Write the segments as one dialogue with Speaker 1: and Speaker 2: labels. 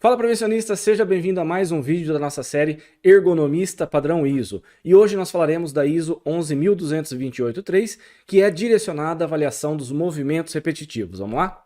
Speaker 1: Fala prevencionista, seja bem-vindo a mais um vídeo da nossa série Ergonomista Padrão ISO. E hoje nós falaremos da ISO 11228-3, que é direcionada à avaliação dos movimentos repetitivos. Vamos lá?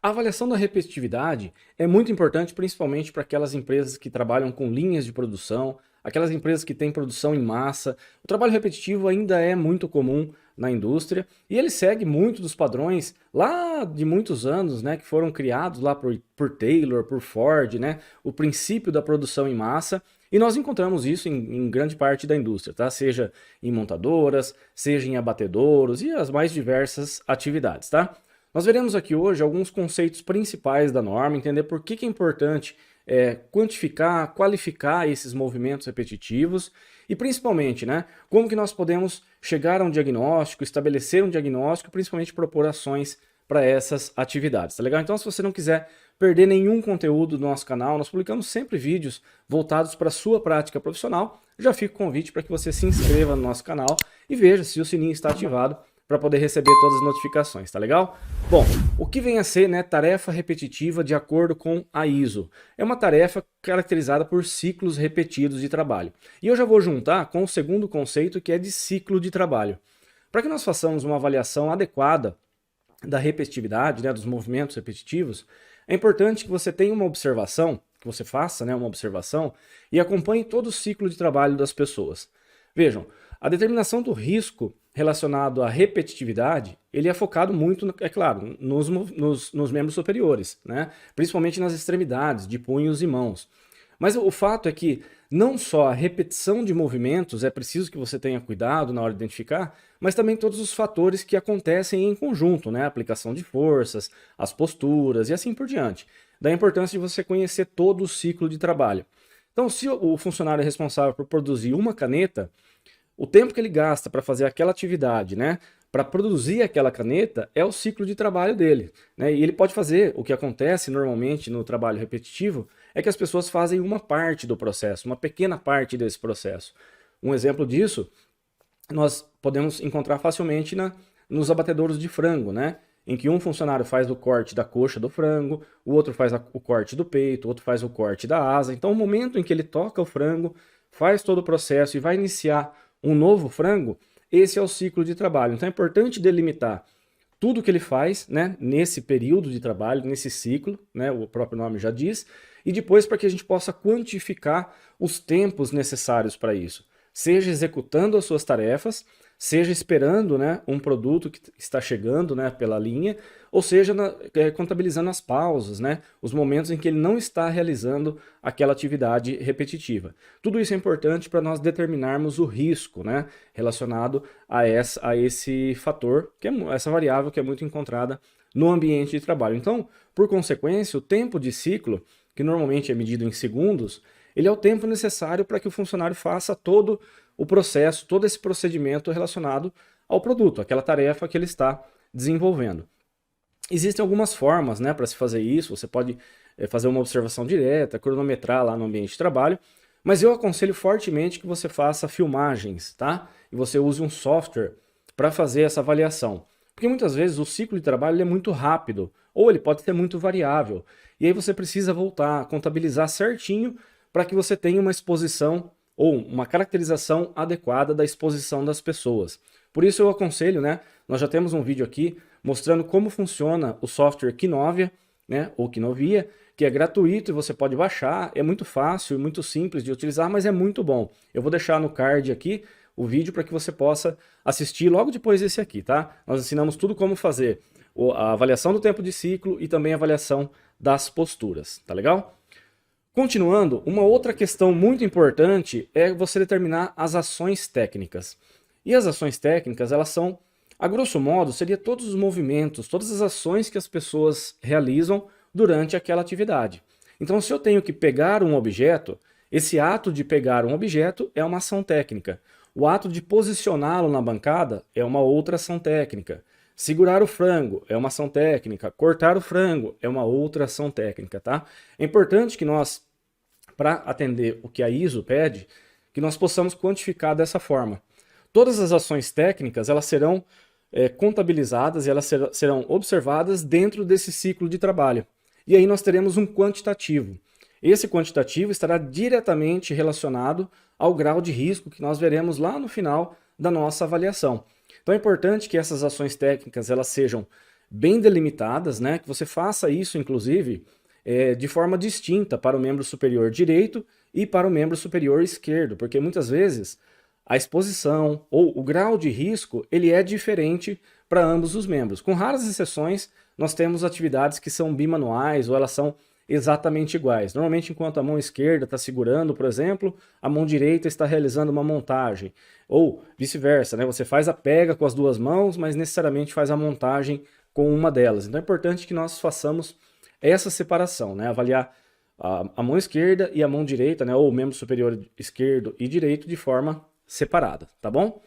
Speaker 1: A avaliação da repetitividade é muito importante principalmente para aquelas empresas que trabalham com linhas de produção, aquelas empresas que têm produção em massa. O trabalho repetitivo ainda é muito comum na indústria e ele segue muito dos padrões lá de muitos anos, né, que foram criados lá por Taylor, por Ford, né, o princípio da produção em massa. E nós encontramos isso em grande parte da indústria, tá? Seja em montadoras, seja em abatedouros e as mais diversas atividades, tá? Nós veremos aqui hoje alguns conceitos principais da norma, entender por que é importante quantificar, qualificar esses movimentos repetitivos e principalmente, né, como que nós podemos chegar a um diagnóstico, estabelecer um diagnóstico, principalmente propor ações para essas atividades, tá legal? Então, se você não quiser perder nenhum conteúdo do nosso canal, nós publicamos sempre vídeos voltados para a sua prática profissional. Já fica o convite para que você se inscreva no nosso canal e veja se o sininho está ativado para poder receber todas as notificações, tá legal? Bom, o que vem a ser, né, tarefa repetitiva de acordo com a ISO? É uma tarefa caracterizada por ciclos repetidos de trabalho. E eu já vou juntar com o segundo conceito, que é de ciclo de trabalho. Para que nós façamos uma avaliação adequada da repetitividade, né, dos movimentos repetitivos, é importante que você tenha uma observação, que você faça, né, uma observação e acompanhe todo o ciclo de trabalho das pessoas. Vejam, a determinação do risco relacionado à repetitividade, ele é focado muito, é claro, nos membros superiores, né? Principalmente nas extremidades, de punhos e mãos. Mas o fato é que não só a repetição de movimentos é preciso que você tenha cuidado na hora de identificar, mas também todos os fatores que acontecem em conjunto, né? A aplicação de forças, as posturas e assim por diante. Da importância de você conhecer todo o ciclo de trabalho. Então, se o funcionário é responsável por produzir uma caneta, o tempo que ele gasta para fazer aquela atividade, né, para produzir aquela caneta, é o ciclo de trabalho dele, né? E ele pode fazer, o que acontece normalmente no trabalho repetitivo, é que as pessoas fazem uma parte do processo, uma pequena parte desse processo. Um exemplo disso, nós podemos encontrar facilmente nos abatedouros de frango, né? Em que um funcionário faz o corte da coxa do frango, o outro faz o corte do peito, o outro faz o corte da asa. Então, o momento em que ele toca o frango, faz todo o processo e vai iniciar um novo frango, esse é o ciclo de trabalho. Então é importante delimitar tudo que ele faz, né, nesse período de trabalho, nesse ciclo, né, o próprio nome já diz, e depois para que a gente possa quantificar os tempos necessários para isso. Seja executando as suas tarefas, seja esperando, né, um produto que está chegando, né, pela linha, ou seja, contabilizando as pausas, né, os momentos em que ele não está realizando aquela atividade repetitiva. Tudo isso é importante para nós determinarmos o risco, né, relacionado a esse fator, que é essa variável que é muito encontrada no ambiente de trabalho. Então, por consequência, o tempo de ciclo, que normalmente é medido em segundos, ele é o tempo necessário para que o funcionário faça todo o processo, todo esse procedimento relacionado ao produto, aquela tarefa que ele está desenvolvendo. Existem algumas formas, né, para se fazer isso. Você pode fazer uma observação direta, cronometrar lá no ambiente de trabalho, mas eu aconselho fortemente que você faça filmagens, tá? E você use um software para fazer essa avaliação. Porque muitas vezes o ciclo de trabalho ele é muito rápido, ou ele pode ser muito variável. E aí você precisa voltar, contabilizar certinho para que você tenha uma exposição ou uma caracterização adequada da exposição das pessoas. Por isso eu aconselho, né, nós já temos um vídeo aqui mostrando como funciona o software Kinovia, né, ou Kinovia, que é gratuito e você pode baixar, é muito fácil e muito simples de utilizar, mas é muito bom. Eu vou deixar no card aqui o vídeo para que você possa assistir logo depois desse aqui, tá? Nós ensinamos tudo como fazer a avaliação do tempo de ciclo e também a avaliação das posturas, tá legal? Continuando, uma outra questão muito importante é você determinar as ações técnicas. E as ações técnicas, elas são, a grosso modo, seria todos os movimentos, todas as ações que as pessoas realizam durante aquela atividade. Então, se eu tenho que pegar um objeto, esse ato de pegar um objeto é uma ação técnica. O ato de posicioná-lo na bancada é uma outra ação técnica. Segurar o frango é uma ação técnica, cortar o frango é uma outra ação técnica, tá? É importante que nós, para atender o que a ISO pede, que nós possamos quantificar dessa forma. Todas as ações técnicas, elas serão contabilizadas e elas serão observadas dentro desse ciclo de trabalho. E aí nós teremos um quantitativo. Esse quantitativo estará diretamente relacionado ao grau de risco que nós veremos lá no final da nossa avaliação. Então é importante que essas ações técnicas elas sejam bem delimitadas, né? Que você faça isso, inclusive, de forma distinta para o membro superior direito e para o membro superior esquerdo, porque muitas vezes a exposição ou o grau de risco ele é diferente para ambos os membros. Com raras exceções, nós temos atividades que são bimanuais ou elas são exatamente iguais. Normalmente, enquanto a mão esquerda está segurando, por exemplo, a mão direita está realizando uma montagem. Ou vice-versa, né? Você faz a pega com as duas mãos, mas necessariamente faz a montagem com uma delas. Então é importante que nós façamos essa separação, né? Avaliar a mão esquerda e a mão direita, né? Ou o membro superior esquerdo e direito de forma separada, tá bom?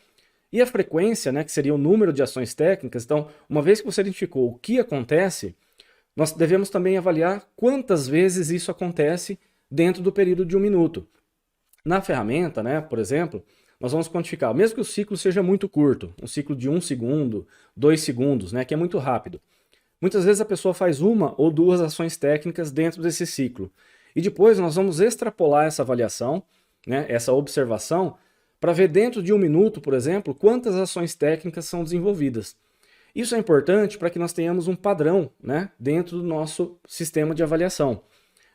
Speaker 1: E a frequência, né, que seria o número de ações técnicas, então, uma vez que você identificou o que acontece, nós devemos também avaliar quantas vezes isso acontece dentro do período de 1 minuto. Na ferramenta, né, por exemplo, nós vamos quantificar, mesmo que o ciclo seja muito curto, um ciclo de 1 segundo, 2 segundos, né, que é muito rápido. Muitas vezes a pessoa faz uma ou duas ações técnicas dentro desse ciclo. E depois nós vamos extrapolar essa avaliação, né, essa observação, para ver dentro de 1 minuto, por exemplo, quantas ações técnicas são desenvolvidas. Isso é importante para que nós tenhamos um padrão, né, dentro do nosso sistema de avaliação.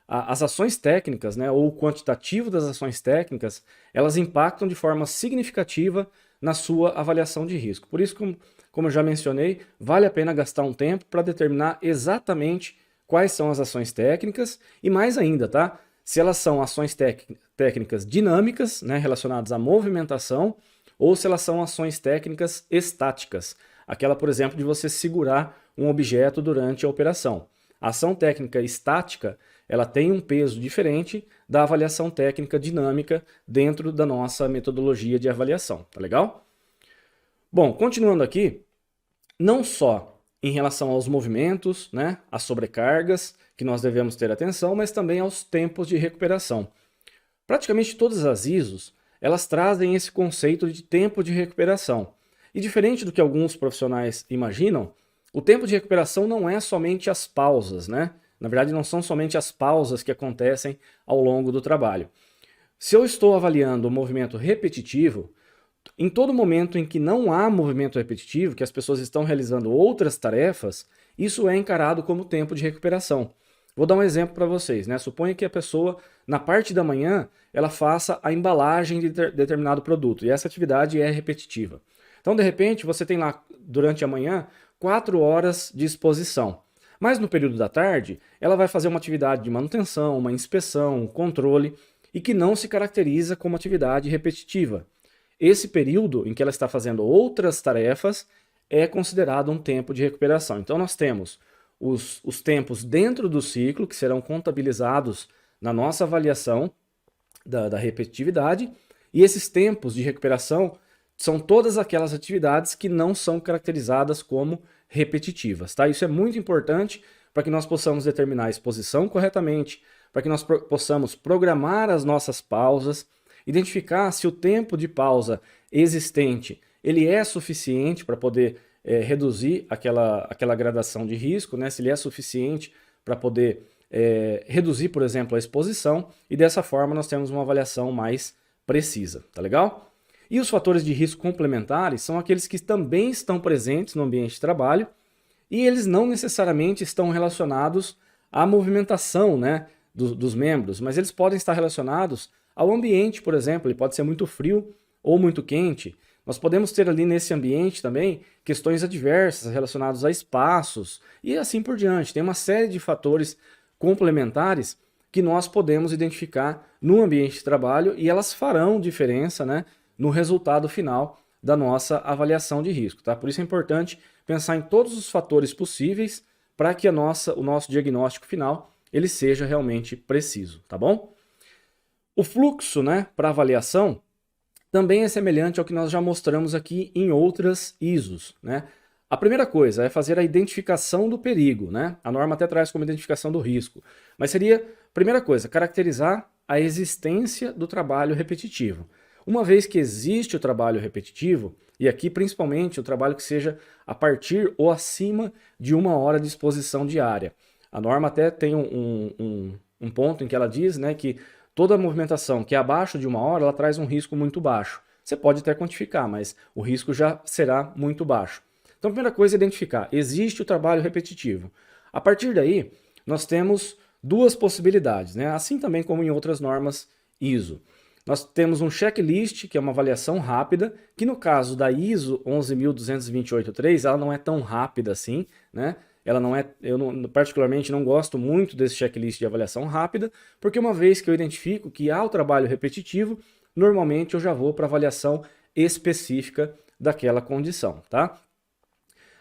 Speaker 1: As ações técnicas, né, ou o quantitativo das ações técnicas, elas impactam de forma significativa na sua avaliação de risco. Por isso, como eu já mencionei, vale a pena gastar um tempo para determinar exatamente quais são as ações técnicas e mais ainda, tá? Se elas são ações técnicas dinâmicas, né, relacionadas à movimentação, ou se elas são ações técnicas estáticas, aquela, por exemplo, de você segurar um objeto durante a operação. A ação técnica estática, ela tem um peso diferente da avaliação técnica dinâmica dentro da nossa metodologia de avaliação, tá legal? Bom, continuando aqui, não só em relação aos movimentos, né, às sobrecargas, que nós devemos ter atenção, mas também aos tempos de recuperação. Praticamente todas as ISOs, elas trazem esse conceito de tempo de recuperação. E diferente do que alguns profissionais imaginam, o tempo de recuperação não é somente as pausas, né? Na verdade, não são somente as pausas que acontecem ao longo do trabalho. Se eu estou avaliando o movimento repetitivo, em todo momento em que não há movimento repetitivo, que as pessoas estão realizando outras tarefas, isso é encarado como tempo de recuperação. Vou dar um exemplo para vocês, né? Suponha que a pessoa, na parte da manhã, ela faça a embalagem de determinado produto, e essa atividade é repetitiva. Então, de repente, você tem lá, durante a manhã, 4 horas de exposição. Mas no período da tarde, ela vai fazer uma atividade de manutenção, uma inspeção, um controle, e que não se caracteriza como atividade repetitiva. Esse período em que ela está fazendo outras tarefas é considerado um tempo de recuperação. Então nós temos os tempos dentro do ciclo, que serão contabilizados na nossa avaliação da repetitividade, e esses tempos de recuperação são todas aquelas atividades que não são caracterizadas como repetitivas, tá? Isso é muito importante para que nós possamos determinar a exposição corretamente, para que nós possamos programar as nossas pausas, identificar se o tempo de pausa existente ele é suficiente para poder reduzir aquela gradação de risco, né? Se ele é suficiente para poder reduzir, por exemplo, a exposição, e dessa forma nós temos uma avaliação mais precisa, tá legal? E os fatores de risco complementares são aqueles que também estão presentes no ambiente de trabalho e eles não necessariamente estão relacionados à movimentação, né, dos membros, mas eles podem estar relacionados ao ambiente, por exemplo, ele pode ser muito frio ou muito quente. Nós podemos ter ali nesse ambiente também questões adversas relacionadas a espaços e assim por diante. Tem uma série de fatores complementares que nós podemos identificar no ambiente de trabalho e elas farão diferença, né, no resultado final da nossa avaliação de risco, tá? Por isso é importante pensar em todos os fatores possíveis para que o nosso diagnóstico final ele seja realmente preciso, tá bom? O fluxo, né, para avaliação também é semelhante ao que nós já mostramos aqui em outras ISOs, né? A primeira coisa é fazer a identificação do perigo, né? A norma até traz como identificação do risco, mas seria, primeira coisa, caracterizar a existência do trabalho repetitivo. Uma vez que existe o trabalho repetitivo, E aqui, principalmente, o trabalho que seja a partir ou acima de 1 hora de exposição diária. A norma até tem um ponto em que ela diz, né, que toda movimentação que é abaixo de 1 hora, ela traz um risco muito baixo. Você pode até quantificar, mas o risco já será muito baixo. Então, a primeira coisa é identificar, existe o trabalho repetitivo. A partir daí, nós temos duas possibilidades, né? Assim também como em outras normas ISO. Nós temos um checklist, que é uma avaliação rápida, que no caso da ISO 11.228.3, ela não é tão rápida assim, né? Ela não é, particularmente não gosto muito desse checklist de avaliação rápida, porque uma vez que eu identifico que há o trabalho repetitivo, normalmente eu já vou para a avaliação específica daquela condição, tá?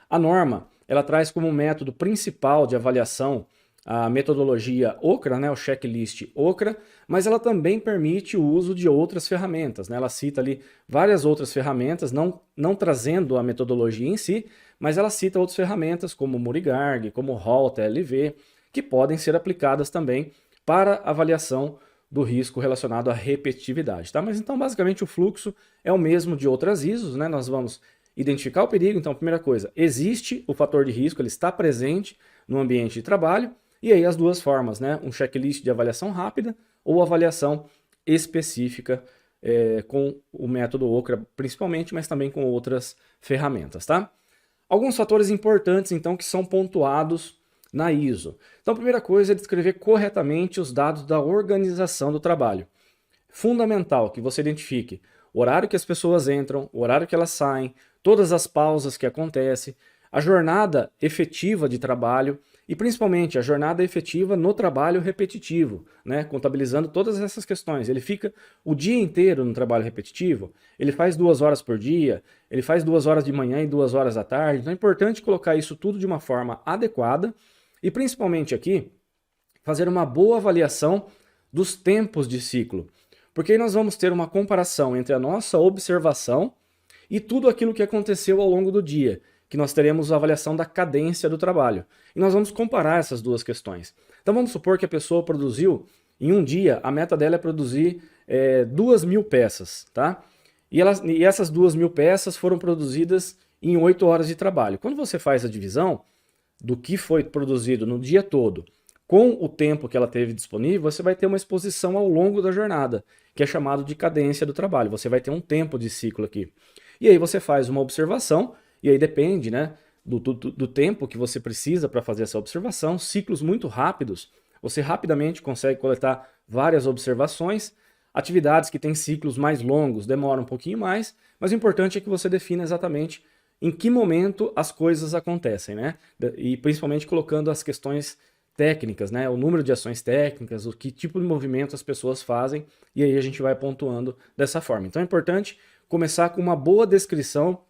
Speaker 1: A norma, ela traz como método principal de avaliação a metodologia OCRA, né, o checklist OCRA, mas ela também permite o uso de outras ferramentas, né? Ela cita ali várias outras ferramentas, não trazendo a metodologia em si, mas ela cita outras ferramentas como Murigarg, como Hall TLV, que podem ser aplicadas também para avaliação do risco relacionado à repetitividade, tá? Mas então basicamente o fluxo é o mesmo de outras ISOs, né? Nós vamos identificar o perigo, então primeira coisa, existe o fator de risco, ele está presente no ambiente de trabalho, e aí as duas formas, né? Um checklist de avaliação rápida ou avaliação específica com o método OCRA principalmente, mas também com outras ferramentas, tá? Alguns fatores importantes, então, que são pontuados na ISO. Então, a primeira coisa é descrever corretamente os dados da organização do trabalho. Fundamental que você identifique o horário que as pessoas entram, o horário que elas saem, todas as pausas que acontecem, a jornada efetiva de trabalho e principalmente a jornada efetiva no trabalho repetitivo, né? Contabilizando todas essas questões. Ele fica o dia inteiro no trabalho repetitivo, ele faz 2 horas por dia, ele faz 2 horas de manhã e 2 horas à tarde, então é importante colocar isso tudo de uma forma adequada e principalmente aqui, fazer uma boa avaliação dos tempos de ciclo, porque aí nós vamos ter uma comparação entre a nossa observação e tudo aquilo que aconteceu ao longo do dia, que nós teremos a avaliação da cadência do trabalho. E nós vamos comparar essas duas questões. Então vamos supor que a pessoa produziu, em um dia, a meta dela é produzir 2.000 peças, tá? E essas 2.000 peças foram produzidas em 8 horas de trabalho. Quando você faz a divisão do que foi produzido no dia todo com o tempo que ela teve disponível, você vai ter uma exposição ao longo da jornada, que é chamado de cadência do trabalho. Você vai ter um tempo de ciclo aqui. E aí você faz uma observação, e aí depende, né, do tempo que você precisa para fazer essa observação. Ciclos muito rápidos, você rapidamente consegue coletar várias observações. Atividades que têm ciclos mais longos demoram um pouquinho mais, mas o importante é que você defina exatamente em que momento as coisas acontecem, né? E principalmente colocando as questões técnicas, né? O número de ações técnicas, o que tipo de movimento as pessoas fazem, e aí a gente vai pontuando dessa forma. Então é importante começar com uma boa descrição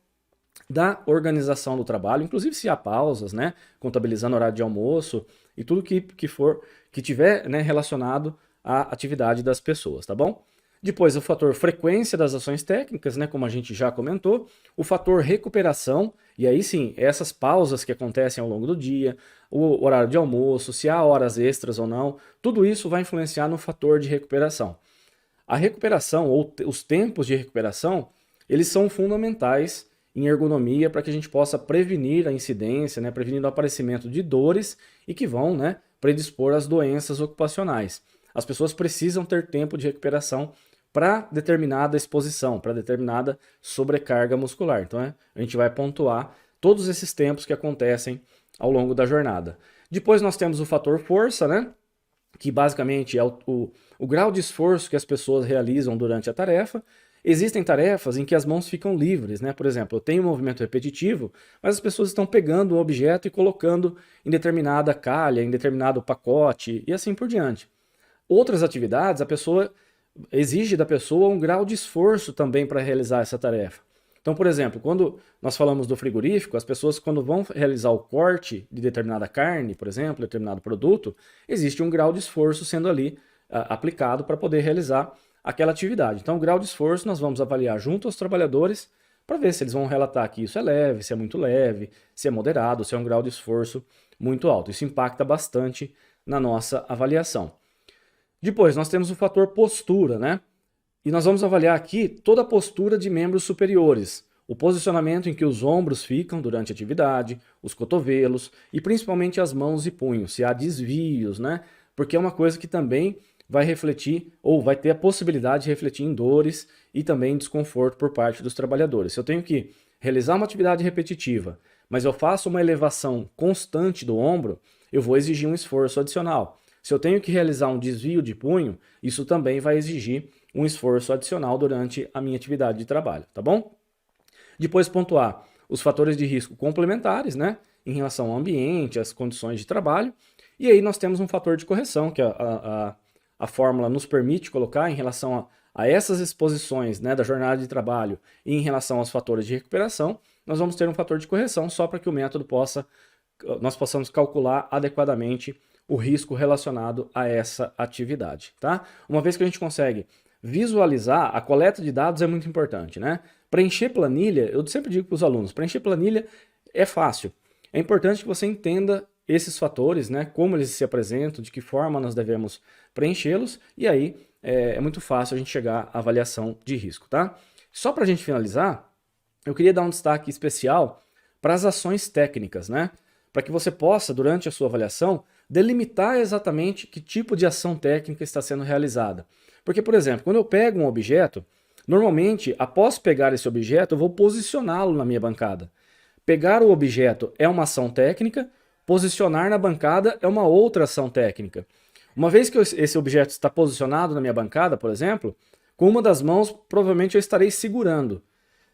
Speaker 1: da organização do trabalho, inclusive se há pausas, né? Contabilizando horário de almoço e tudo que tiver, né, relacionado à atividade das pessoas, tá bom? Depois o fator frequência das ações técnicas, né, como a gente já comentou, o fator recuperação, e aí sim, essas pausas que acontecem ao longo do dia, o horário de almoço, se há horas extras ou não, tudo isso vai influenciar no fator de recuperação. A recuperação, ou os tempos de recuperação, eles são fundamentais em ergonomia para que a gente possa prevenir a incidência, né, prevenir o aparecimento de dores e que vão, né, predispor às doenças ocupacionais. As pessoas precisam ter tempo de recuperação para determinada exposição, para determinada sobrecarga muscular. Então a gente vai pontuar todos esses tempos que acontecem ao longo da jornada. Depois nós temos o fator força, né? Que basicamente é o grau de esforço que as pessoas realizam durante a tarefa. Existem tarefas em que as mãos ficam livres, né? Por exemplo, eu tenho um movimento repetitivo, mas as pessoas estão pegando o objeto e colocando em determinada calha, em determinado pacote e assim por diante. Outras atividades, a pessoa exige da pessoa um grau de esforço também para realizar essa tarefa. Então, por exemplo, quando nós falamos do frigorífico, as pessoas quando vão realizar o corte de determinada carne, por exemplo, determinado produto, existe um grau de esforço sendo ali aplicado para poder realizar aquela atividade. Então, o grau de esforço nós vamos avaliar junto aos trabalhadores para ver se eles vão relatar que isso é leve, se é muito leve, se é moderado, se é um grau de esforço muito alto. Isso impacta bastante na nossa avaliação. Depois, nós temos o fator postura, né? E nós vamos avaliar aqui toda a postura de membros superiores, o posicionamento em que os ombros ficam durante a atividade, os cotovelos e principalmente as mãos e punhos, se há desvios, né? Porque é uma coisa que também vai refletir ou vai ter a possibilidade de refletir em dores e também desconforto por parte dos trabalhadores. Se eu tenho que realizar uma atividade repetitiva, mas eu faço uma elevação constante do ombro, eu vou exigir um esforço adicional. Se eu tenho que realizar um desvio de punho, isso também vai exigir um esforço adicional durante a minha atividade de trabalho, tá bom? Depois pontuar os fatores de risco complementares, né, em relação ao ambiente, às condições de trabalho, e aí nós temos um fator de correção que a fórmula nos permite colocar em relação a essas exposições, né, da jornada de trabalho e em relação aos fatores de recuperação, nós vamos ter um fator de correção só para que o método nós possamos calcular adequadamente o risco relacionado a essa atividade, tá? Uma vez que a gente consegue visualizar, a coleta de dados é muito importante, né? Preencher planilha, eu sempre digo para os alunos, preencher planilha é fácil. É importante que você entenda esses fatores, né? Como eles se apresentam, de que forma nós devemos preenchê-los, e aí é muito fácil a gente chegar à avaliação de risco, tá? Só para a gente finalizar, eu queria dar um destaque especial para as ações técnicas, né? Para que você possa, durante a sua avaliação, delimitar exatamente que tipo de ação técnica está sendo realizada. Porque, por exemplo, quando eu pego um objeto, normalmente, após pegar esse objeto, eu vou posicioná-lo na minha bancada. Pegar o objeto é uma ação técnica, posicionar na bancada é uma outra ação técnica. Uma vez que esse objeto está posicionado na minha bancada, por exemplo, com uma das mãos, provavelmente eu estarei segurando.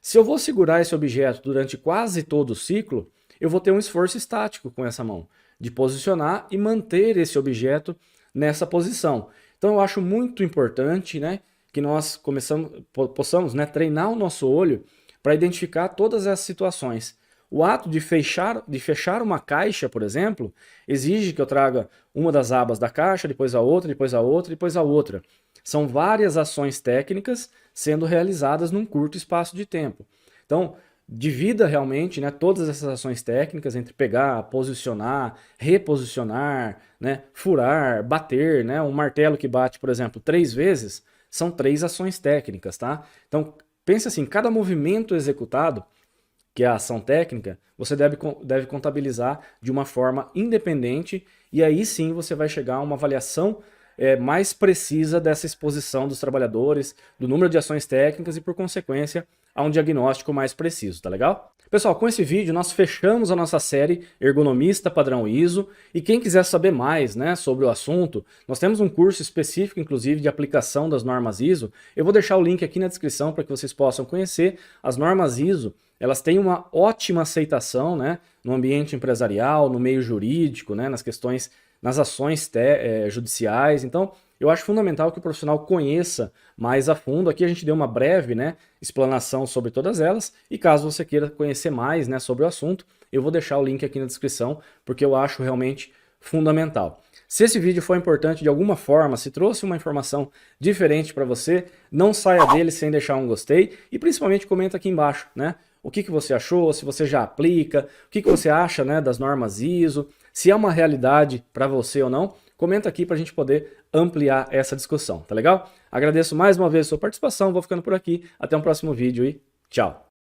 Speaker 1: Se eu vou segurar esse objeto durante quase todo o ciclo, eu vou ter um esforço estático com essa mão, de posicionar e manter esse objeto nessa posição. Então eu acho muito importante, né, que nós possamos, né, treinar o nosso olho para identificar todas essas situações. O ato de fechar uma caixa, por exemplo, exige que eu traga uma das abas da caixa, depois a outra, depois a outra, depois a outra. São várias ações técnicas sendo realizadas num curto espaço de tempo. Então, divida realmente, né, todas essas ações técnicas entre pegar, posicionar, reposicionar, né, furar, bater, né, um martelo que bate, por exemplo, 3 vezes, são 3 ações técnicas, tá? Então, pense assim, cada movimento executado, que é a ação técnica, você deve contabilizar de uma forma independente e aí sim você vai chegar a uma avaliação mais precisa dessa exposição dos trabalhadores, do número de ações técnicas e, por consequência, a um diagnóstico mais preciso, tá legal? Pessoal, com esse vídeo nós fechamos a nossa série Ergonomista Padrão ISO e quem quiser saber mais, né, sobre o assunto, nós temos um curso específico, inclusive, de aplicação das normas ISO. Eu vou deixar o link aqui na descrição para que vocês possam conhecer. As normas ISO, elas têm uma ótima aceitação, né, no ambiente empresarial, no meio jurídico, né, nas ações judiciais. Então, eu acho fundamental que o profissional conheça mais a fundo. Aqui a gente deu uma breve, né, explanação sobre todas elas, e caso você queira conhecer mais, né, sobre o assunto, eu vou deixar o link aqui na descrição, porque eu acho realmente fundamental. Se esse vídeo foi importante de alguma forma, se trouxe uma informação diferente para você, não saia dele sem deixar um gostei, e principalmente comenta aqui embaixo, né, o que você achou, se você já aplica, o que você acha, né, das normas ISO, se é uma realidade para você ou não. Comenta aqui para a gente poder ampliar essa discussão, tá legal? Agradeço mais uma vez a sua participação, vou ficando por aqui, até um próximo vídeo e tchau!